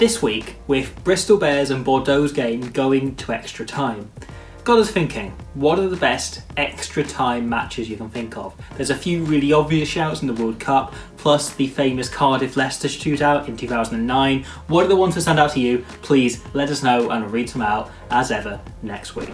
This week, with Bristol Bears and Bordeaux's game going to extra time, got us thinking, what are the best extra time matches you can think of? There's a few really obvious shouts in the World Cup, plus the famous Cardiff-Leicester shootout in 2009. What are the ones that stand out to you? Please let us know and we'll read them out, as ever, next week.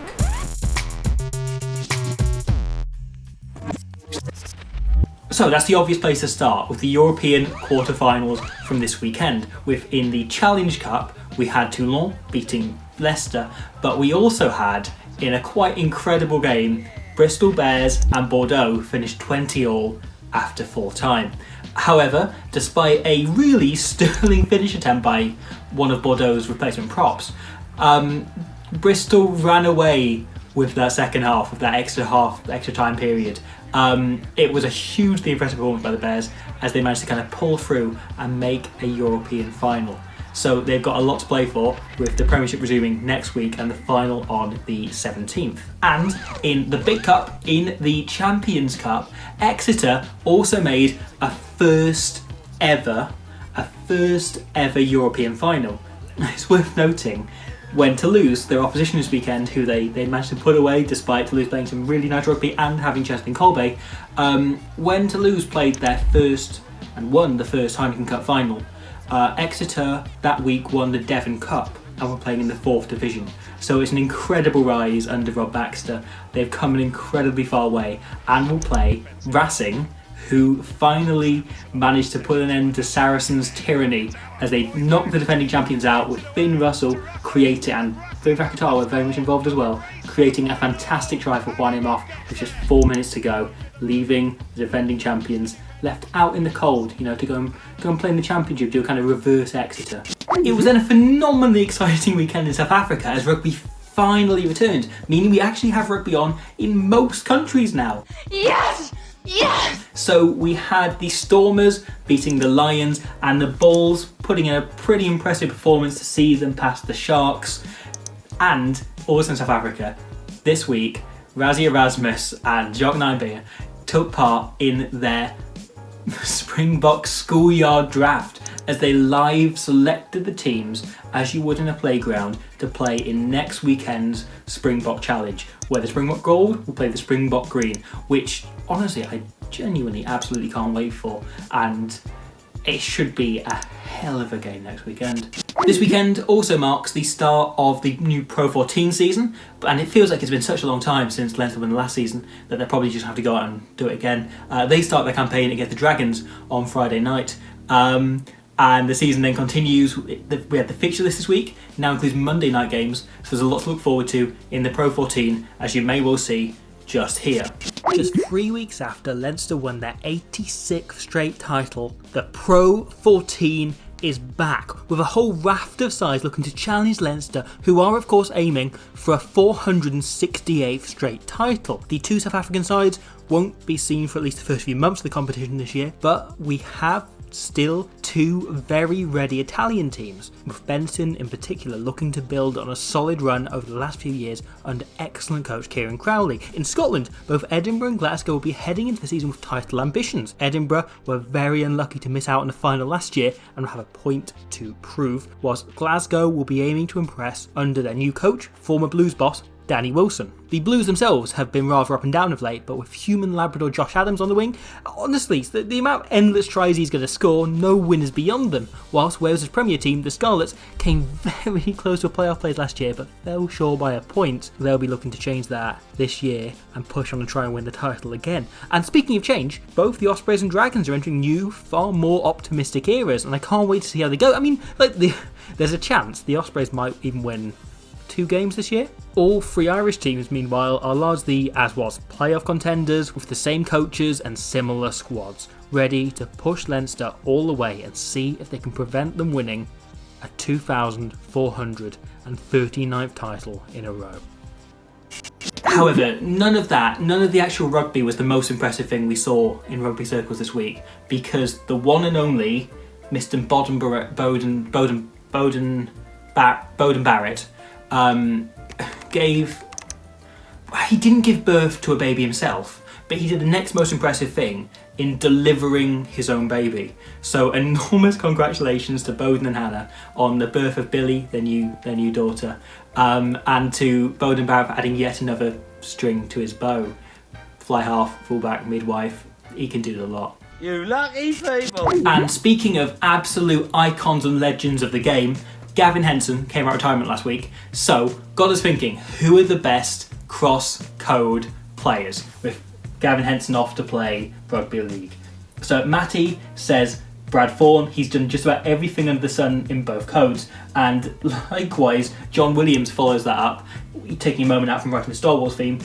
So that's the obvious place to start, with the European quarterfinals from this weekend. Within the Challenge Cup, we had Toulon beating Leicester, but we also had, in a quite incredible game, Bristol Bears and Bordeaux finished 20-all after full time. However, despite a really sterling finish attempt by one of Bordeaux's replacement props, Bristol ran away with that second half, of that extra time period. It was a hugely impressive performance by the Bears as they managed to kind of pull through and make a European final. So they've got a lot to play for, with the Premiership resuming next week and the final on the 17th. And in the Big Cup, in the Champions Cup, Exeter also made a first ever European final. It's worth noting, when Toulouse, their opposition this weekend, who they managed to put away despite Toulouse playing some really nice rugby and having Cheslin Colby, when Toulouse played their first and won the first Heineken Cup final, Exeter that week won the Devon Cup and were playing in the 4th division. So it's an incredible rise under Rob Baxter. They've come an incredibly far way and will play Racing, who finally managed to put an end to Saracens' tyranny as they knocked the defending champions out, with Finn Russell creating, and Phil Vakatawa very much involved as well, creating a fantastic try for Juan off with just 4 minutes to go, leaving the defending champions left out in the cold, to go and play in the championship, do a kind of reverse Exeter. It was then a phenomenally exciting weekend in South Africa as rugby finally returned, meaning we actually have rugby on in most countries now. Yes! Yes! So we had the Stormers beating the Lions and the Bulls putting in a pretty impressive performance to see them past the Sharks. And also in South Africa, this week, Rassie Erasmus and Jock Nijbeer took part in their Springboks schoolyard draft as they live selected the teams as you would in a playground to play in next weekend's Springbok Challenge, where the Springbok Gold will play the Springbok Green, which honestly I genuinely absolutely can't wait for, and it should be a hell of a game next weekend. This weekend also marks the start of the new Pro 14 season, and it feels like it's been such a long time since Leinster won the last season that they'll probably just have to go out and do it again. They start their campaign against the Dragons on Friday night. And the season then continues. We had the fixture list this week, now includes Monday night games, so there's a lot to look forward to in the Pro 14, as you may well see just here. Just 3 weeks after Leinster won their 86th straight title, the Pro 14 is back, with a whole raft of sides looking to challenge Leinster, who are of course aiming for a 468th straight title. The two South African sides won't be seen for at least the first few months of the competition this year, but we have still two very ready Italian teams, with Benson in particular looking to build on a solid run over the last few years under excellent coach Kieran Crowley. In Scotland, both Edinburgh and Glasgow will be heading into the season with title ambitions. Edinburgh were very unlucky to miss out on the final last year and will have a point to prove, whilst Glasgow will be aiming to impress under their new coach, former Blues boss Danny Wilson. The Blues themselves have been rather up and down of late, but with human Labrador Josh Adams on the wing, honestly, the amount of endless tries he's going to score, no win is beyond them. Whilst Wales's Premier team, the Scarlets, came very close to a playoff place last year, but fell short by a point. They'll be looking to change that this year and push on and try and win the title again. And speaking of change, both the Ospreys and Dragons are entering new, far more optimistic eras, and I can't wait to see how they go. I mean, there's a chance the Ospreys might even win 2 games this year. All 3 Irish teams, meanwhile, are largely, as was, playoff contenders with the same coaches and similar squads, ready to push Leinster all the way and see if they can prevent them winning a 2,439th title in a row. However, none of the actual rugby was the most impressive thing we saw in rugby circles this week, because the one and only Mr. Beauden Barrett he didn't give birth to a baby himself, but he did the next most impressive thing in delivering his own baby. So enormous congratulations to Beauden and Hannah on the birth of Billy, their new daughter, and to Beauden Barrett for adding yet another string to his bow. Fly half, fullback, midwife, he can do a lot. You lucky people! And speaking of absolute icons and legends of the game, Gavin Henson came out of retirement last week, so got us thinking, who are the best cross-code players, with Gavin Henson off to play Rugby League. So Matty says Brad Thorne, he's done just about everything under the sun in both codes, and likewise John Williams follows that up, taking a moment out from writing the Star Wars theme,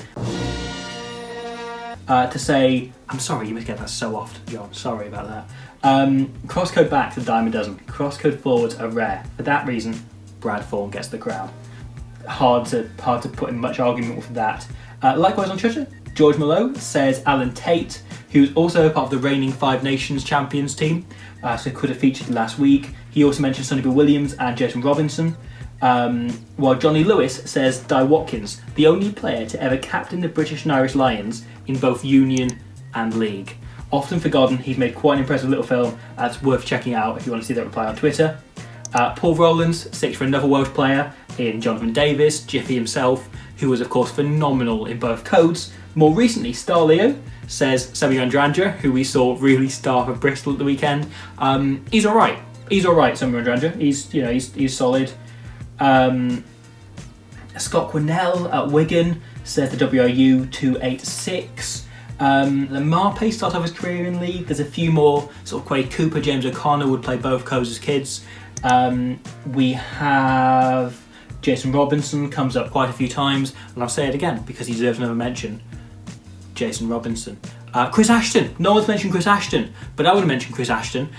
to say, I'm sorry, you must get that so often, John, sorry about that. Cross-code backs a dime a dozen, cross-code forwards are rare. For that reason, Brad Thorne gets the crown. Hard to put in much argument with that. Likewise on Twitter, George Malone says Alan Tate, who's also part of the reigning Five Nations champions team, so could have featured last week. He also mentioned Sonny Bill Williams and Jason Robinson. While Johnny Lewis says Di Watkins, the only player to ever captain the British and Irish Lions in both Union and League. Often forgotten, he's made quite an impressive little film that's worth checking out if you want to see that reply on Twitter. Paul Rowlands sticks for another Welsh player in Jonathan Davis, Jiffy himself, who was of course phenomenal in both codes. More recently, Star Leo says Semi Andrandra, who we saw really star for Bristol at the weekend. He's alright. Semi Andrandra. He's solid. Scott Quinnell at Wigan says the WRU 286. Marpe started off his career in League. There's a few more, sort of Quade Cooper, James O'Connor would play both codes as kids. We have Jason Robinson comes up quite a few times, and I'll say it again because he deserves another mention. Jason Robinson. Chris Ashton. No one's mentioned Chris Ashton, but I would have mentioned Chris Ashton.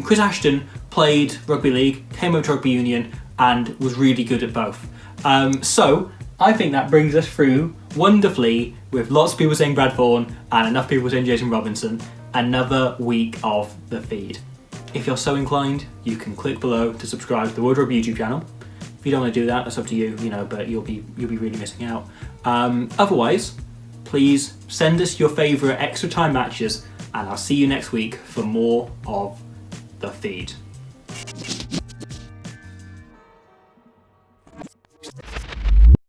Chris Ashton played Rugby League, came over to Rugby Union, and was really good at both. So I think that brings us through wonderfully, with lots of people saying Brad Thorne and enough people saying Jason Robinson, another week of the feed. If you're so inclined, you can click below to subscribe to the World Rugby YouTube channel. If you don't want to do that, that's up to you, but you'll be really missing out. Otherwise, please send us your favourite extra time matches, and I'll see you next week for more of the feed.